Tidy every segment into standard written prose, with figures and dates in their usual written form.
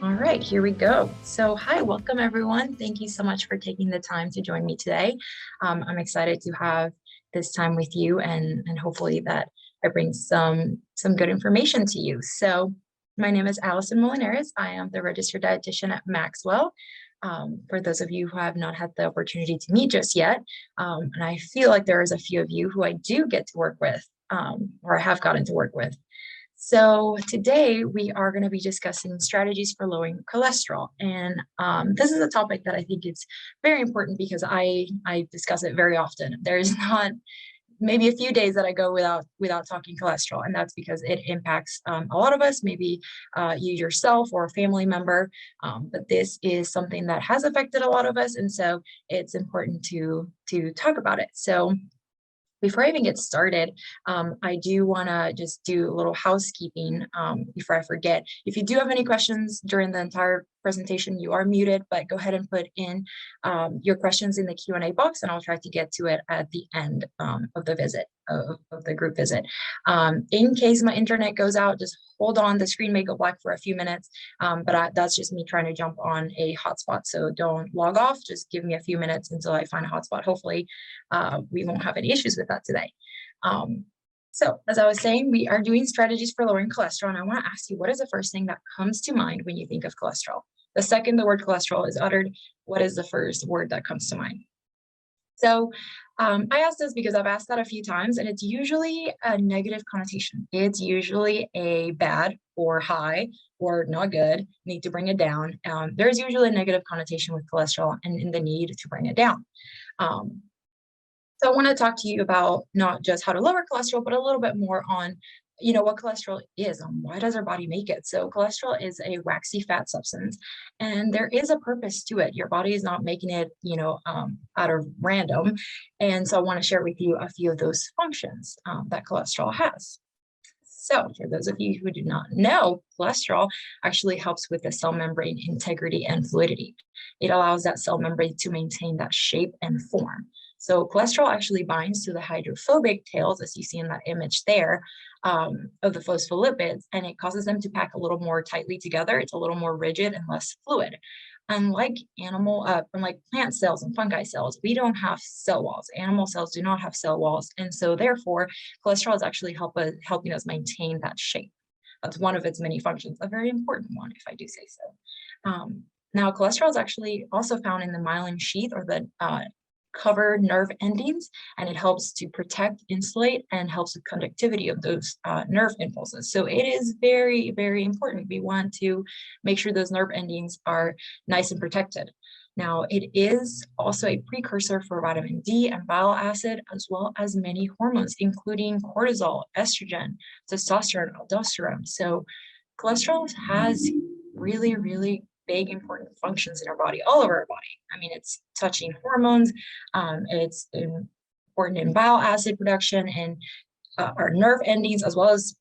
All right, here we go. So hi, welcome everyone. Thank you so much for taking the time to join me today. I'm excited to have this time with you and hopefully that I bring some good information to you. So my name is Alisson Molinares. I am the registered dietitian at Maxwell. For those of you who have not had the opportunity to meet just yet, and I feel like there is a few of you who I do get to work with, or I have gotten to work with. So today we are going to be discussing strategies for lowering cholesterol. And this is a topic that I think is very important because I discuss it very often. There's not maybe a few days that I go without talking cholesterol, and that's because it impacts a lot of us, maybe you yourself or a family member. But this is something that has affected a lot of us, and so it's important to talk about it. So before I even get started, I do want to just do a little housekeeping before I forget. If you do have any questions during the entire presentation, you are muted, but go ahead and put in your questions in the Q&A box, and I'll try to get to it at the end of the visit, of the group visit. In case my internet goes out, just hold on. The screen may go black for a few minutes, but that's just me trying to jump on a hotspot. So don't log off. Just give me a few minutes until I find a hotspot. Hopefully, we won't have any issues with that today. So as I was saying, we are doing strategies for lowering cholesterol, and I want to ask you, what is the first thing that comes to mind when you think of cholesterol? The second the word cholesterol is uttered, what is the first word that comes to mind? So I asked this because I've asked that a few times, and it's usually a negative connotation. It's usually a bad or high or not good, need to bring it down. There's usually a negative connotation with cholesterol and in the need to bring it down. So I want to talk to you about not just how to lower cholesterol, but a little bit more on, what cholesterol is and why does our body make it. So cholesterol is a waxy fat substance, and there is a purpose to it. Your body is not making it, out of random. And so I want to share with you a few of those functions that cholesterol has. So for those of you who do not know, cholesterol actually helps with the cell membrane integrity and fluidity. It allows that cell membrane to maintain that shape and form. So cholesterol actually binds to the hydrophobic tails, as you see in that image there, of the phospholipids, and it causes them to pack a little more tightly together. It's a little more rigid and less fluid. Unlike plant cells and fungi cells, we don't have cell walls. Animal cells do not have cell walls, and so therefore, cholesterol is actually helping us maintain that shape. That's one of its many functions, a very important one, if I do say so. Now, cholesterol is actually also found in the myelin sheath, or the cover nerve endings, and it helps to protect, insulate, and helps with conductivity of those nerve impulses. So it is very, very important. We want to make sure those nerve endings are nice and protected. Now, it is also a precursor for vitamin D and bile acid, as well as many hormones, including cortisol, estrogen, testosterone, aldosterone. So cholesterol has really, really big important functions in our body, all over our body. I mean, it's touching hormones, it's important in bile acid production and our nerve endings, as well as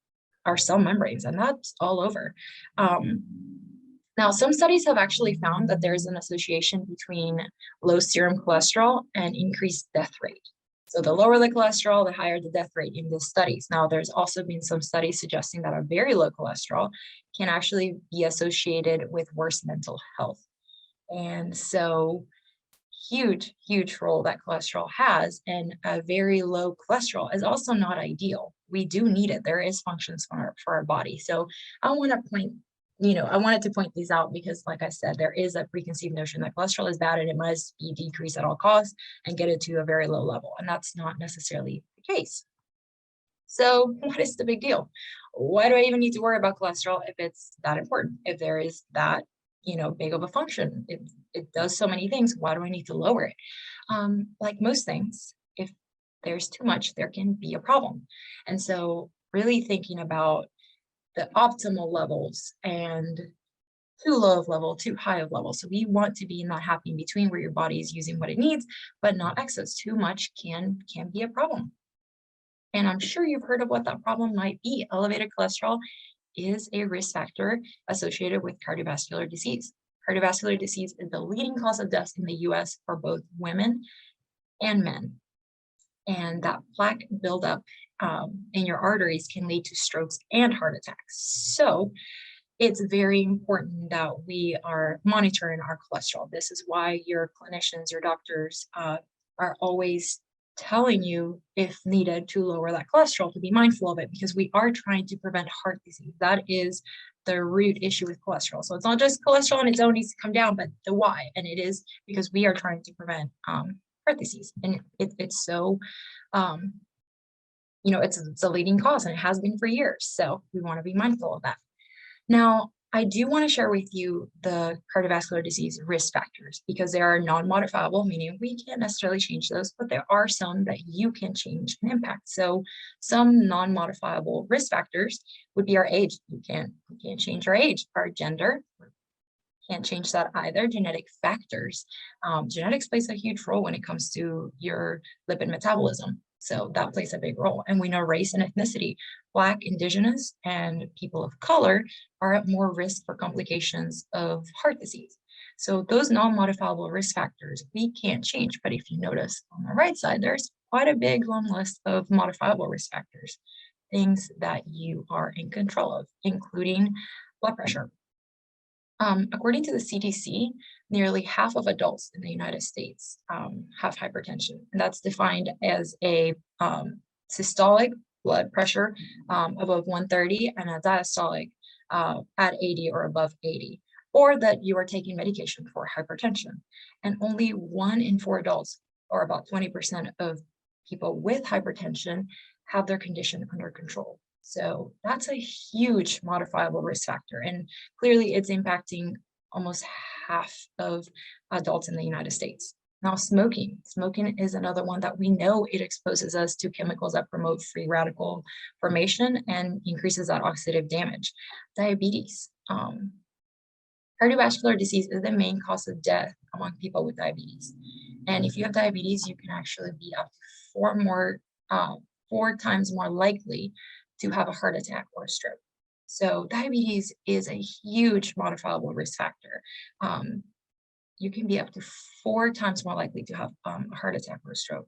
our cell membranes, and that's all over. Now, some studies have actually found that there's an association between low serum cholesterol and increased death rate. So the lower the cholesterol, the higher the death rate in these studies. Now, there's also been some studies suggesting that a very low cholesterol can actually be associated with worse mental health. And so huge, huge role that cholesterol has, and a very low cholesterol is also not ideal. We do need it. There is functions for our body. So I wanted to point these out because, like I said, there is a preconceived notion that cholesterol is bad and it must be decreased at all costs and get it to a very low level. And that's not necessarily the case. So what is the big deal? Why do I even need to worry about cholesterol if it's that important? If there is that, big of a function, it does so many things, why do I need to lower it? Like most things, if there's too much, there can be a problem. And so really thinking about the optimal levels and too low of level, too high of level. So we want to be in that happy in between where your body is using what it needs, but not excess. Too much can be a problem. And I'm sure you've heard of what that problem might be. Elevated cholesterol is a risk factor associated with cardiovascular disease. Cardiovascular disease is the leading cause of death in the US for both women and men. And that plaque buildup in your arteries can lead to strokes and heart attacks. So it's very important that we are monitoring our cholesterol. This is why your clinicians, your doctors are always telling you, if needed, to lower that cholesterol, to be mindful of it, because we are trying to prevent heart disease. That is the root issue with cholesterol. So it's not just cholesterol on its own needs to come down, but the why. And it is because we are trying to prevent heart disease. And it's so, it's a leading cause, and it has been for years. So we want to be mindful of that. Now, I do want to share with you the cardiovascular disease risk factors, because they are non-modifiable, meaning we can't necessarily change those, but there are some that you can change and impact. So some non-modifiable risk factors would be our age. We can't change our age. Our gender, can't change that either. Genetic factors. Genetics plays a huge role when it comes to your lipid metabolism. So that plays a big role. And we know race and ethnicity. Black, indigenous, and people of color are at more risk for complications of heart disease. So those non-modifiable risk factors we can't change. But if you notice on the right side, there's quite a big long list of modifiable risk factors, things that you are in control of, including blood pressure. According to the CDC, nearly half of adults in the United States have hypertension. And that's defined as a systolic blood pressure above 130 and a diastolic at 80 or above 80, or that you are taking medication for hypertension. And only 1 in 4 adults, or about 20% of people with hypertension, have their condition under control. So that's a huge modifiable risk factor. And clearly it's impacting almost half of adults in the United States. Now, smoking is another one that we know it exposes us to chemicals that promote free radical formation and increases that oxidative damage. Diabetes. Cardiovascular disease is the main cause of death among people with diabetes. And if you have diabetes, you can actually be up to 4 times more likely to have a heart attack or a stroke. So diabetes is a huge modifiable risk factor. You can be up to 4 times more likely to have a heart attack or a stroke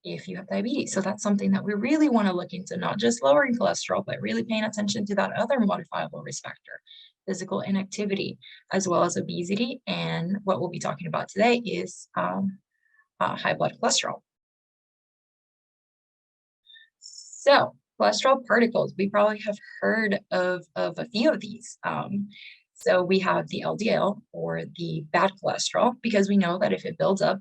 if you have diabetes. So that's something that we really want to look into, not just lowering cholesterol, but really paying attention to that other modifiable risk factor, physical inactivity, as well as obesity. And what we'll be talking about today is high blood cholesterol. So cholesterol particles, we probably have heard of a few of these. So we have the LDL, or the bad cholesterol, because we know that if it builds up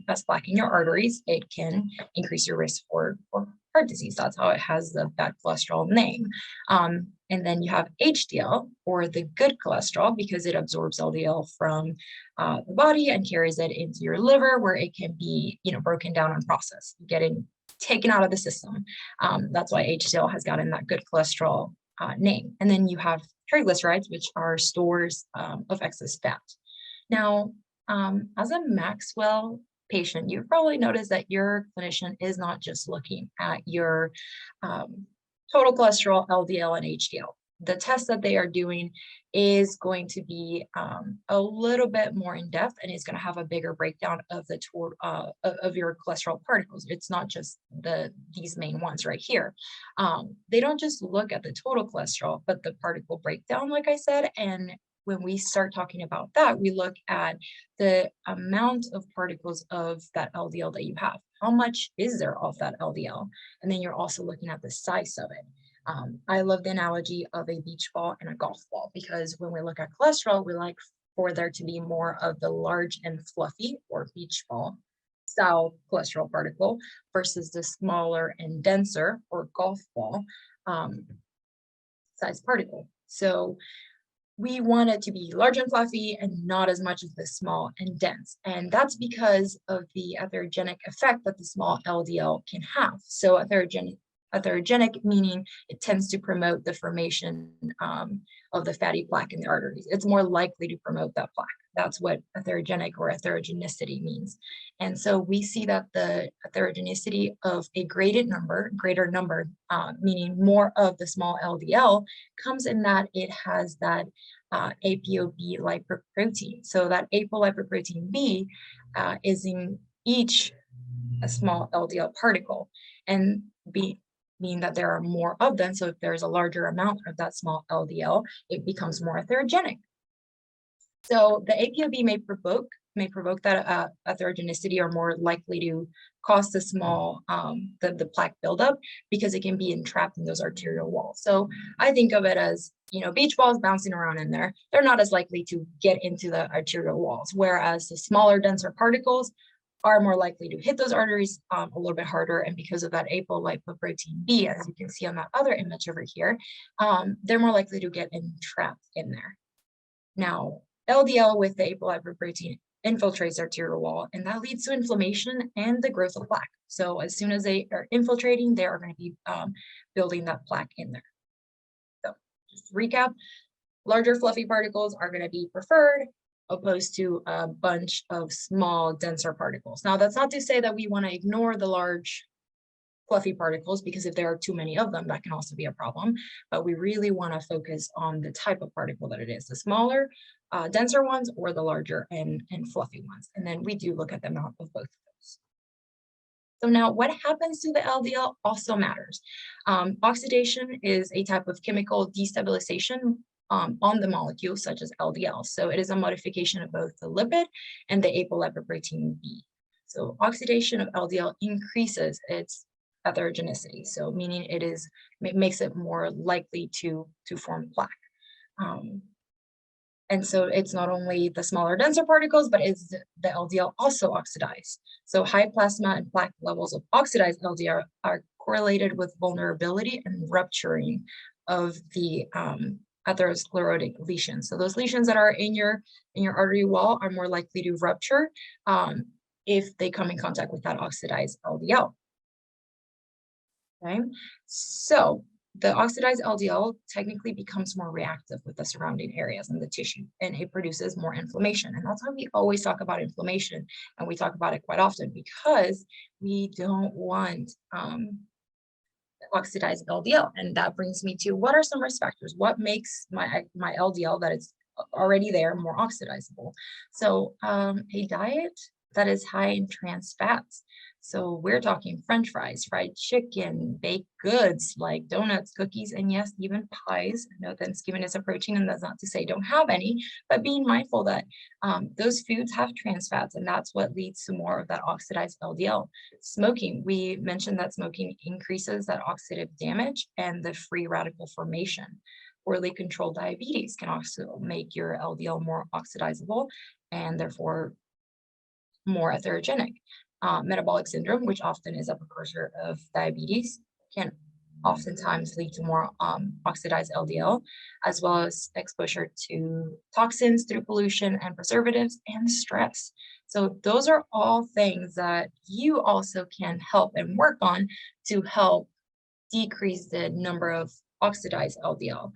as plaque in your arteries, it can increase your risk for heart disease. That's how it has the bad cholesterol name. And then you have HDL, or the good cholesterol, because it absorbs LDL from the body and carries it into your liver, where it can be, broken down and processed, getting taken out of the system. That's why HDL has gotten that good cholesterol name. And then you have triglycerides, which are stores of excess fat. Now, as a Maxwell patient, you've probably noticed that your clinician is not just looking at your total cholesterol, LDL, and HDL. The test that they are doing is going to be a little bit more in depth, and is going to have a bigger breakdown of the of your cholesterol particles. It's not just these main ones right here. They don't just look at the total cholesterol, but the particle breakdown, like I said. And when we start talking about that, we look at the amount of particles of that LDL that you have. How much is there of that LDL? And then you're also looking at the size of it. I love the analogy of a beach ball and a golf ball, because when we look at cholesterol, we like for there to be more of the large and fluffy, or beach ball style cholesterol particle, versus the smaller and denser, or golf ball size particle. So we want it to be large and fluffy, and not as much as the small and dense. And that's because of the atherogenic effect that the small LDL can have. So atherogenic meaning it tends to promote the formation of the fatty plaque in the arteries. It's more likely to promote that plaque. That's what atherogenic, or atherogenicity, means. And so we see that the atherogenicity of a greater number, meaning more of the small LDL, comes in that it has that ApoB lipoprotein. So that apolipoprotein B is in each a small LDL particle, and mean that there are more of them. So if there's a larger amount of that small LDL, it becomes more atherogenic. So the ApoB may provoke that atherogenicity, or more likely to cause the small the plaque buildup, because it can be entrapped in those arterial walls. So I think of it as, beach balls bouncing around in there. They're not as likely to get into the arterial walls, whereas the smaller, denser particles are more likely to hit those arteries a little bit harder. And because of that apolipoprotein B, as you can see on that other image over here, they're more likely to get entrapped in there. Now, LDL with the apolipoprotein infiltrates the arterial wall, and that leads to inflammation and the growth of plaque. So as soon as they are infiltrating, they are going to be building that plaque in there. So just to recap, larger fluffy particles are going to be preferred, opposed to a bunch of small, denser particles. Now, that's not to say that we want to ignore the large fluffy particles, because if there are too many of them, that can also be a problem. But we really want to focus on the type of particle that it is, the smaller, denser ones, or the larger and fluffy ones. And then we do look at the amount of both of those. So now, what happens to the LDL also matters. Oxidation is a type of chemical destabilization on the molecule, such as LDL. So it is a modification of both the lipid and the apolipoprotein B. So oxidation of LDL increases its atherogenicity, so meaning it makes it more likely to form plaque. And so it's not only the smaller, denser particles, but it's the LDL also oxidized. So high plasma and plaque levels of oxidized LDL are correlated with vulnerability and rupturing of the atherosclerotic lesions. So those lesions that are in your artery wall are more likely to rupture if they come in contact with that oxidized LDL. Okay, so the oxidized LDL technically becomes more reactive with the surrounding areas in the tissue, and it produces more inflammation. And that's why we always talk about inflammation, and we talk about it quite often, because we don't want oxidized LDL. And that brings me to, what are some risk factors? What makes my LDL that is already there more oxidizable? So a diet that is high in trans fats. So we're talking French fries, fried chicken, baked goods like donuts, cookies, and yes, even pies. I know Thanksgiving is approaching, and that's not to say don't have any, but being mindful that those foods have trans fats, and that's what leads to more of that oxidized LDL. Smoking, we mentioned that smoking increases that oxidative damage and the free radical formation. Poorly controlled diabetes can also make your LDL more oxidizable and therefore more atherogenic. Metabolic syndrome, which often is a precursor of diabetes, can oftentimes lead to more oxidized LDL, as well as exposure to toxins through pollution and preservatives and stress. So those are all things that you also can help and work on to help decrease the number of oxidized LDL,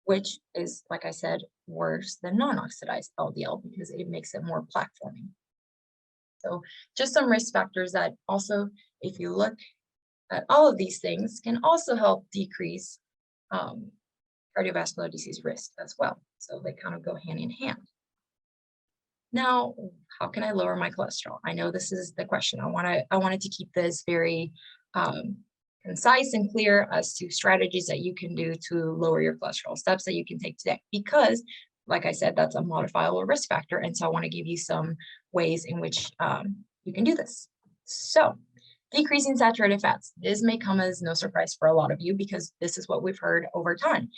which is, like I said, worse than non-oxidized LDL because it makes it more plaque forming. So just some risk factors that also, if you look at all of these things, can also help decrease cardiovascular disease risk as well. So they kind of go hand in hand. Now, how can I lower my cholesterol? I know this is the question. I wanted to keep this very concise and clear as to strategies that you can do to lower your cholesterol, steps that you can take today, because like I said, that's a modifiable risk factor. And so I want to give you some ways in which you can do this. So decreasing saturated fats. This may come as no surprise for a lot of you because this is what we've heard over time.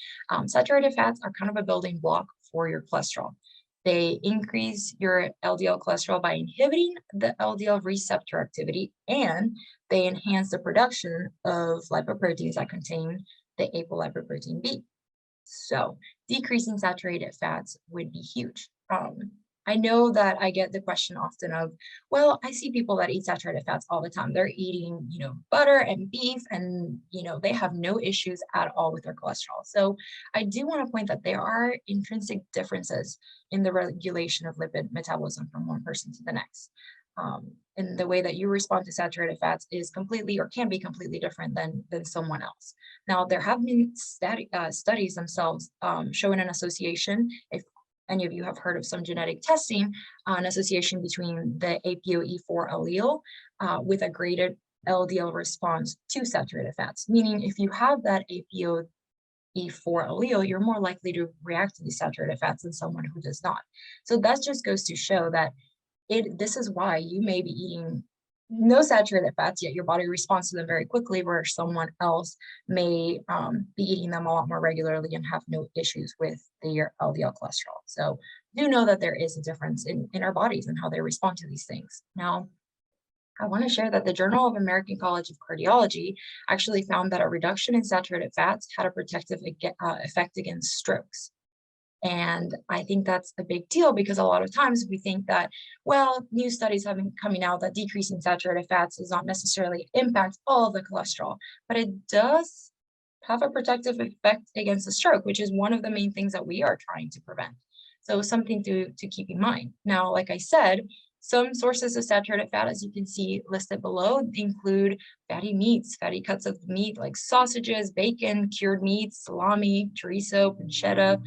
Saturated fats are kind of a building block for your cholesterol. They increase your LDL cholesterol by inhibiting the LDL receptor activity, and they enhance the production of lipoproteins that contain the apolipoprotein B. So decreasing saturated fats would be huge. I know that I get the question often of, well, I see people that eat saturated fats all the time. They're eating, butter and beef, and, they have no issues at all with their cholesterol. So I do want to point that there are intrinsic differences in the regulation of lipid metabolism from one person to the next. And the way that you respond to saturated fats is completely, or can be completely different than someone else. Now, there have been studies themselves showing an association, if any of you have heard of some genetic testing, an association between the ApoE4 allele with a greater LDL response to saturated fats, meaning if you have that APOE4 allele, you're more likely to react to these saturated fats than someone who does not. So that just goes to show that this is why you may be eating no saturated fats, yet your body responds to them very quickly, where someone else may be eating them a lot more regularly and have no issues with their LDL cholesterol. So do know that there is a difference in our bodies and how they respond to these things. Now, I want to share that the Journal of American College of Cardiology actually found that a reduction in saturated fats had a protective effect against strokes. And I think that's a big deal because a lot of times we think that, well, new studies have been coming out that decreasing saturated fats does not necessarily impact all of the cholesterol, but it does have a protective effect against a stroke, which is one of the main things that we are trying to prevent. So something to keep in mind. Now, like I said, some sources of saturated fat, as you can see listed below, include fatty meats, fatty cuts of meat like sausages, bacon, cured meats, salami, chorizo, pancetta,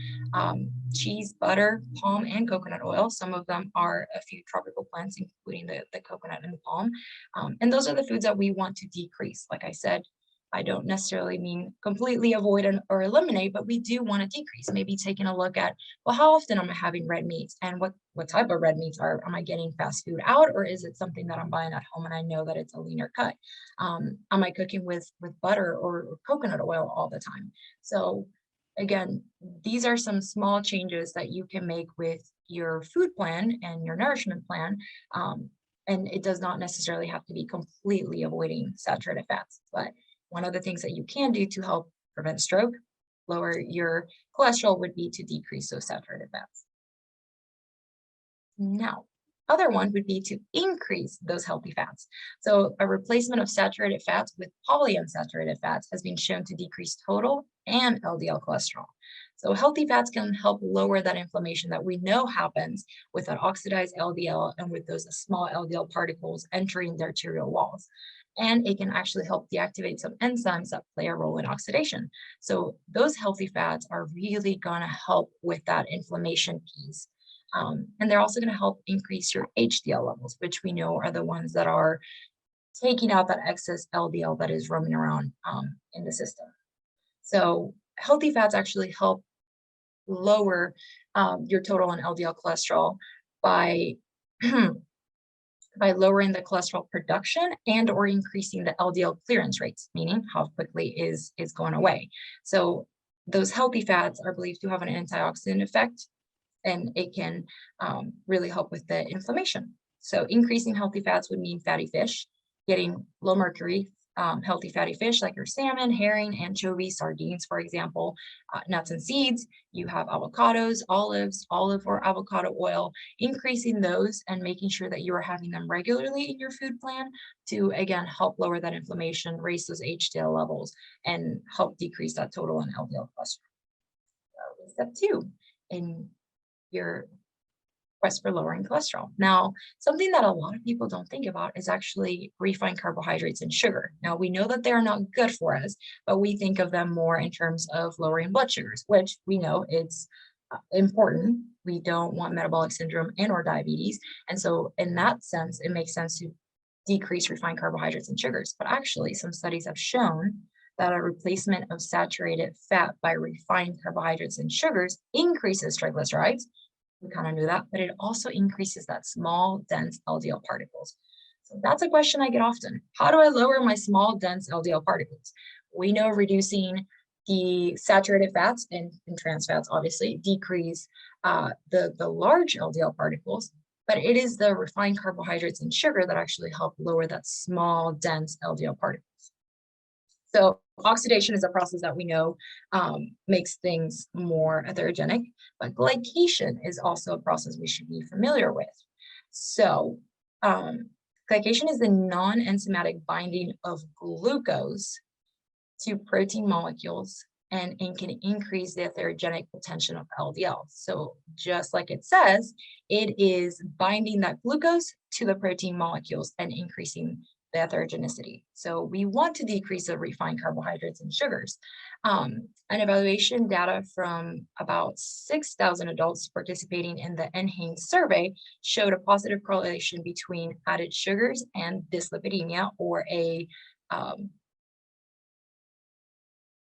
cheese, butter, palm, and coconut oil. Some of them are a few tropical plants, including the coconut and the palm. And those are the foods that we want to decrease. Like I said, I don't necessarily mean completely avoid or eliminate, but we do want to decrease. Maybe taking a look at, well, how often am I having red meats, and what type of red meats am I getting fast food out, or is it something that I'm buying at home and I know that it's a leaner cut? Am I cooking with butter or coconut oil all the time? So again, these are some small changes that you can make with your food plan and your nourishment plan. And it does not necessarily have to be completely avoiding saturated fats, but one of the things that you can do to help prevent stroke, lower your cholesterol, would be to decrease those saturated fats. Now, other one would be to increase those healthy fats. So a replacement of saturated fats with polyunsaturated fats has been shown to decrease total and LDL cholesterol. So healthy fats can help lower that inflammation that we know happens with an oxidized LDL and with those small LDL particles entering the arterial walls. And it can actually help deactivate some enzymes that play a role in oxidation. So those healthy fats are really going to help with that inflammation piece. And they're also going to help increase your HDL levels, which we know are the ones that are taking out that excess LDL that is roaming around in the system. So healthy fats actually help lower your total and LDL cholesterol by by lowering the cholesterol production and or increasing the LDL clearance rates, meaning how quickly is going away. So those healthy fats are believed to have an antioxidant effect, and it can really help with the inflammation. So increasing healthy fats would mean fatty fish, getting low mercury, healthy fatty fish like your salmon, herring, anchovies, sardines, for example, nuts and seeds. You have avocados, olives, olive or avocado oil, increasing those and making sure that you are having them regularly in your food plan to, again, help lower that inflammation, raise those HDL levels, and help decrease that total and LDL cholesterol. So step 2 in your quest for lowering cholesterol. Now, something that a lot of people don't think about is actually refined carbohydrates and sugar. Now, we know that they are not good for us, but we think of them more in terms of lowering blood sugars, which we know it's important. We don't want metabolic syndrome and or diabetes. And so in that sense, it makes sense to decrease refined carbohydrates and sugars. But actually, some studies have shown that a replacement of saturated fat by refined carbohydrates and sugars increases triglycerides. We kind of knew that, but it also increases that small, dense LDL particles. So that's a question I get often. How do I lower my small, dense LDL particles? We know reducing the saturated fats and trans fats obviously decrease the large LDL particles, but it is the refined carbohydrates and sugar that actually help lower that small, dense LDL particles. So oxidation is a process that we know makes things more atherogenic, but glycation is also a process we should be familiar with. So glycation is the non-enzymatic binding of glucose to protein molecules and can increase the atherogenic potential of LDL. So just like it says, it is binding that glucose to the protein molecules and increasing the heterogeneity. So we want to decrease the refined carbohydrates and sugars. An evaluation data from about 6,000 adults participating in the NHANES survey showed a positive correlation between added sugars and dyslipidemia, or a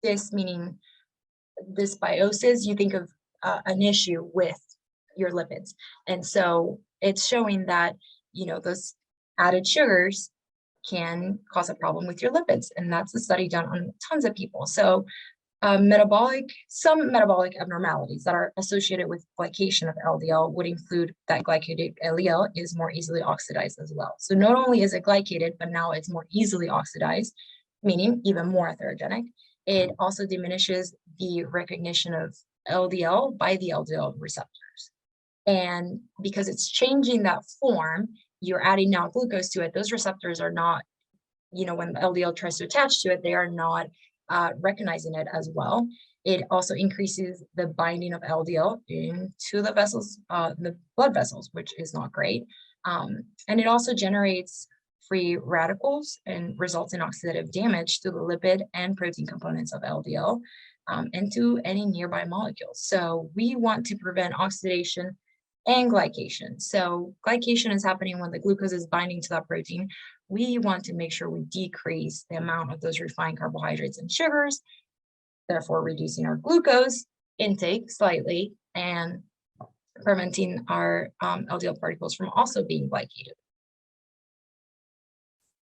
this meaning dysbiosis. You think of an issue with your lipids, and so it's showing that those added sugars can cause a problem with your lipids, and that's a study done on tons of people. So some metabolic abnormalities that are associated with glycation of LDL would include that glycated LDL is more easily oxidized as well. So not only is it glycated, but now it's more easily oxidized, meaning even more atherogenic. It also diminishes the recognition of LDL by the LDL receptors. And because it's changing that form, you're adding now glucose to it. Those receptors are not, when the LDL tries to attach to it, they are not recognizing it as well. It also increases the binding of LDL into the vessels, the blood vessels, which is not great. And it also generates free radicals and results in oxidative damage to the lipid and protein components of LDL and to any nearby molecules. So we want to prevent oxidation and glycation. So glycation is happening when the glucose is binding to that protein. We want to make sure we decrease the amount of those refined carbohydrates and sugars, therefore reducing our glucose intake slightly and preventing our LDL particles from also being glycated.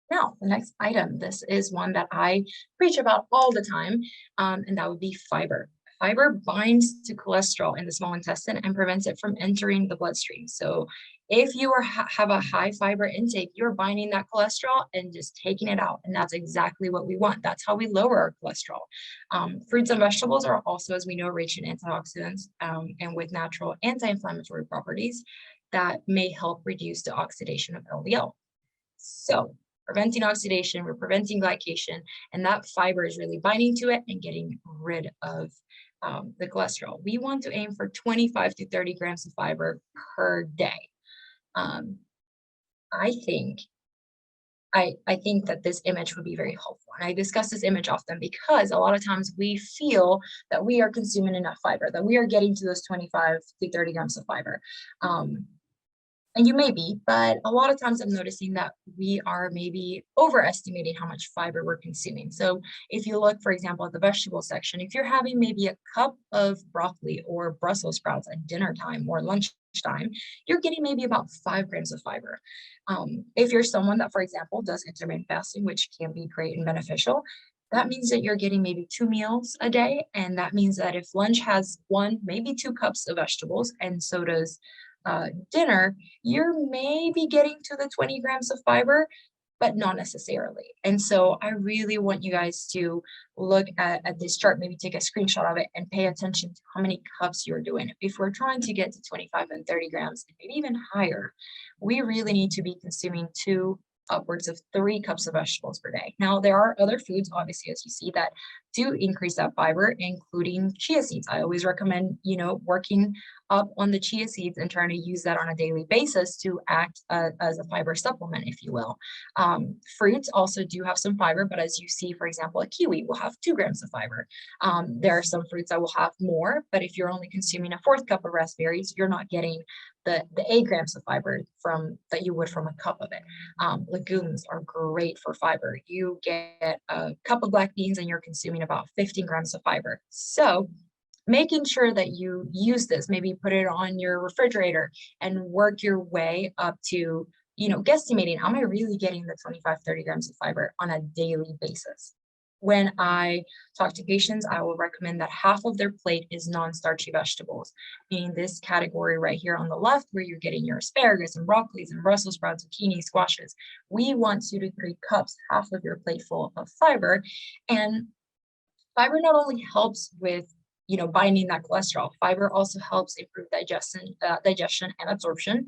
Now, the next item, this is one that I preach about all the time, and that would be fiber. Fiber binds to cholesterol in the small intestine and prevents it from entering the bloodstream. So if you have a high fiber intake, you're binding that cholesterol and just taking it out. And that's exactly what we want. That's how we lower our cholesterol. Fruits and vegetables are also, as we know, rich in antioxidants and with natural anti-inflammatory properties that may help reduce the oxidation of LDL. So preventing oxidation, we're preventing glycation, and that fiber is really binding to it and getting rid of the cholesterol. We want to aim for 25 to 30 grams of fiber per day. I think that this image would be very helpful. And I discuss this image often because a lot of times we feel that we are consuming enough fiber, that we are getting to those 25 to 30 grams of fiber. And you may be, but a lot of times I'm noticing that we are maybe overestimating how much fiber we're consuming. So if you look, for example, at the vegetable section, if you're having maybe a cup of broccoli or Brussels sprouts at dinner time or lunchtime, you're getting maybe about 5 grams of fiber. If you're someone that, for example, does intermittent fasting, which can be great and beneficial, that means that you're getting maybe 2 meals a day. And that means that if lunch has 1, maybe 2 cups of vegetables, and so does dinner, you're maybe getting to the 20 grams of fiber, but not necessarily. And so I really want you guys to look at this chart, maybe take a screenshot of it and pay attention to how many cups you're doing. If we're trying to get to 25 and 30 grams, and maybe even higher, we really need to be consuming 2 upwards of 3 cups of vegetables per day. Now, there are other foods, obviously, as you see, that do increase that fiber, including chia seeds. I always recommend, working up on the chia seeds and trying to use that on a daily basis to act as a fiber supplement, if you will. Fruits also do have some fiber, but as you see, for example, a kiwi will have 2 grams of fiber. There are some fruits that will have more, but if you're only consuming a 4th cup of raspberries, you're not getting the 8 grams of fiber that you would from a cup of it. Legumes are great for fiber. You get a cup of black beans and you're consuming about 15 grams of fiber. So making sure that you use this, maybe put it on your refrigerator and work your way up to, guesstimating, am I really getting the 25, 30 grams of fiber on a daily basis? When I talk to patients, I will recommend that half of their plate is non-starchy vegetables, meaning this category right here on the left, where you're getting your asparagus and broccolis and Brussels sprouts, zucchini, squashes. We want 2 to 3 cups, half of your plate full of fiber. And fiber not only helps with binding that cholesterol. Fiber also helps improve digestion and absorption.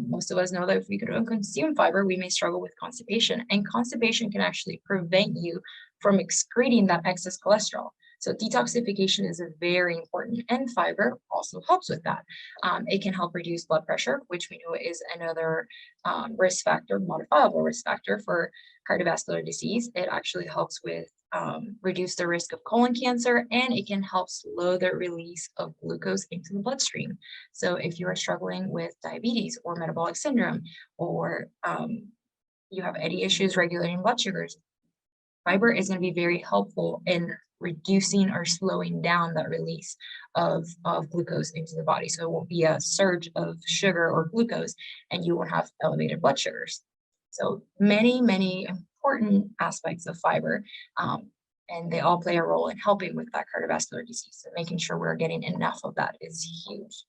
Most of us know that if we don't consume fiber, we may struggle with constipation, and constipation can actually prevent you from excreting that excess cholesterol. So detoxification is very important, and fiber also helps with that. It can help reduce blood pressure, which we know is another risk factor, modifiable risk factor for cardiovascular disease. It actually helps with reduce the risk of colon cancer, and it can help slow the release of glucose into the bloodstream. So if you are struggling with diabetes or metabolic syndrome, or you have any issues regulating blood sugars, fiber is going to be very helpful in reducing or slowing down that release of glucose into the body. So it won't be a surge of sugar or glucose, and you won't have elevated blood sugars. So many, many important aspects of fiber, and they all play a role in helping with that cardiovascular disease. So making sure we're getting enough of that is huge.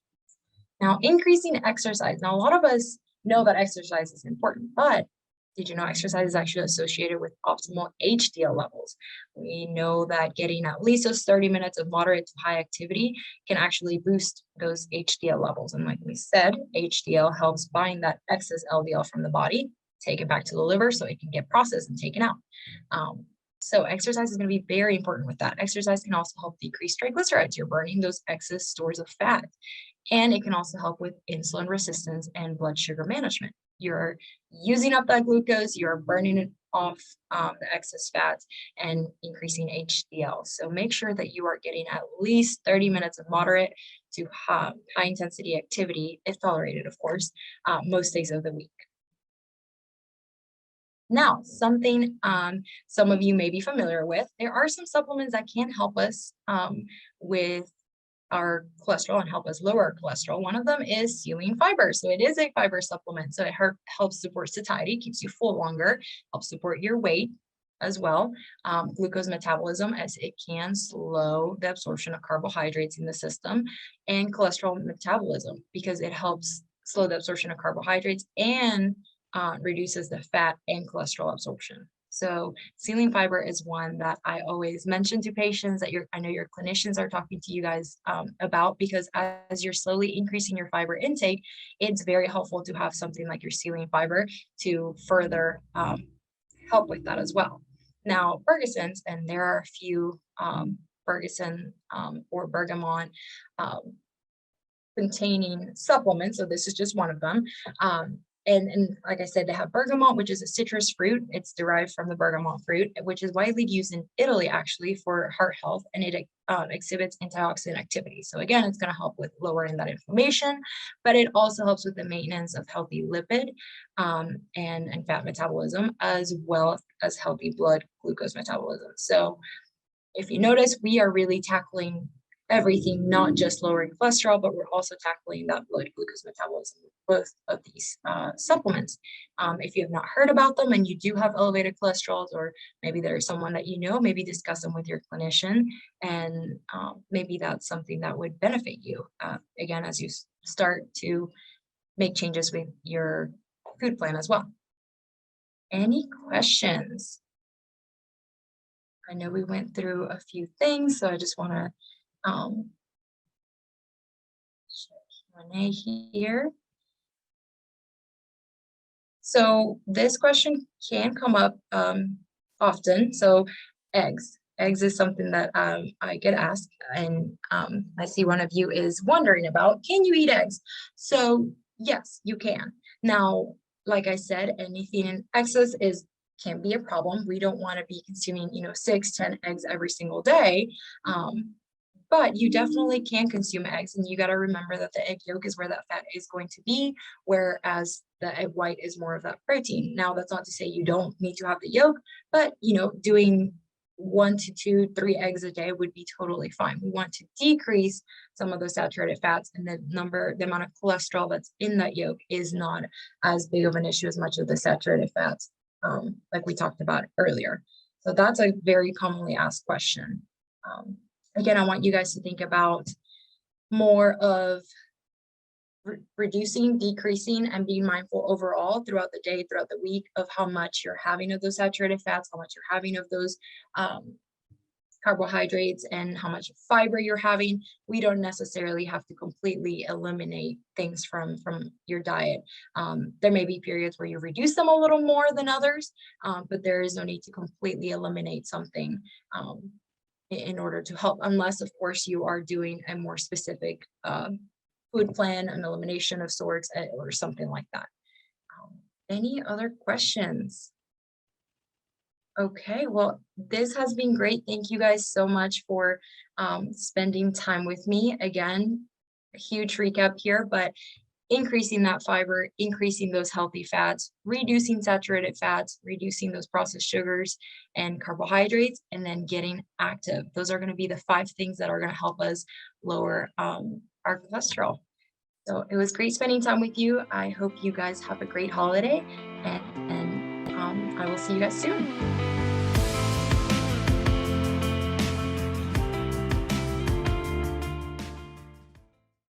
Now, increasing exercise. Now, a lot of us know that exercise is important, but did you know exercise is actually associated with optimal HDL levels? We know that getting at least those 30 minutes of moderate to high activity can actually boost those HDL levels. And like we said, HDL helps bind that excess LDL from the body, take it back to the liver so it can get processed and taken out. So exercise is going to be very important with that. Exercise can also help decrease triglycerides. You're burning those excess stores of fat. And it can also help with insulin resistance and blood sugar management. You're using up that glucose, you're burning it off, the excess fats, and increasing HDL. So make sure that you are getting at least 30 minutes of moderate to high intensity activity, if tolerated, of course, most days of the week. Now, something some of you may be familiar with, there are some supplements that can help us with our cholesterol and help us lower our cholesterol. One of them is Psyllium fiber. So it is a fiber supplement. So it helps support satiety, keeps you full longer, helps support your weight as well. Glucose metabolism, as it can slow the absorption of carbohydrates in the system, and cholesterol metabolism, because it helps slow the absorption of carbohydrates and reduces the fat and cholesterol absorption. So Psyllium fiber is one that I always mention to patients that I know your clinicians are talking to you guys about, because as you're slowly increasing your fiber intake, it's very helpful to have something like your Psyllium fiber to further help with that as well. Now, Bergasons, and there are a few Bergason or Bergamot containing supplements. So this is just one of them. And like I said, they have bergamot, which is a citrus fruit. It's derived from the bergamot fruit, which is widely used in Italy, actually, for heart health, and it exhibits antioxidant activity. So again, it's going to help with lowering that inflammation, but it also helps with the maintenance of healthy lipid and fat metabolism, as well as healthy blood glucose metabolism. So if you notice, we are really tackling everything, not just lowering cholesterol, but we're also tackling that blood glucose metabolism with both of these supplements. If you have not heard about them and you do have elevated cholesterols, or maybe there's someone that you know, maybe discuss them with your clinician, and maybe that's something that would benefit you, again, as you start to make changes with your food plan as well. Any questions? I know we went through a few things, so I just want to Q&A here. So this question can come up often. So eggs is something that I get asked, and I see one of you is wondering about, can you eat eggs? So yes, you can. Now, like I said, anything in excess can be a problem. We don't want to be consuming, 6, 10 eggs every single day. But you definitely can consume eggs, and you got to remember that the egg yolk is where that fat is going to be, whereas the egg white is more of that protein. Now, that's not to say you don't need to have the yolk, but doing 1 to 2, 3 eggs a day would be totally fine. We want to decrease some of those saturated fats, and the amount of cholesterol that's in that yolk is not as big of an issue as much of the saturated fats, like we talked about earlier. So that's a very commonly asked question. Again, I want you guys to think about more of reducing, decreasing, and being mindful overall throughout the day, throughout the week, of how much you're having of those saturated fats, how much you're having of those carbohydrates, and how much fiber you're having. We don't necessarily have to completely eliminate things from your diet. There may be periods where you reduce them a little more than others, but there is no need to completely eliminate something in order to help, unless, of course, you are doing a more specific food plan, an elimination of sorts, or something like that. Any other questions? Okay, well, this has been great. Thank you guys so much for spending time with me. Again, a huge recap here, but increasing that fiber, increasing those healthy fats, reducing saturated fats, reducing those processed sugars and carbohydrates, and then getting active. Those are going to be the 5 things that are going to help us lower our cholesterol. So it was great spending time with you. I hope you guys have a great holiday, and I will see you guys soon.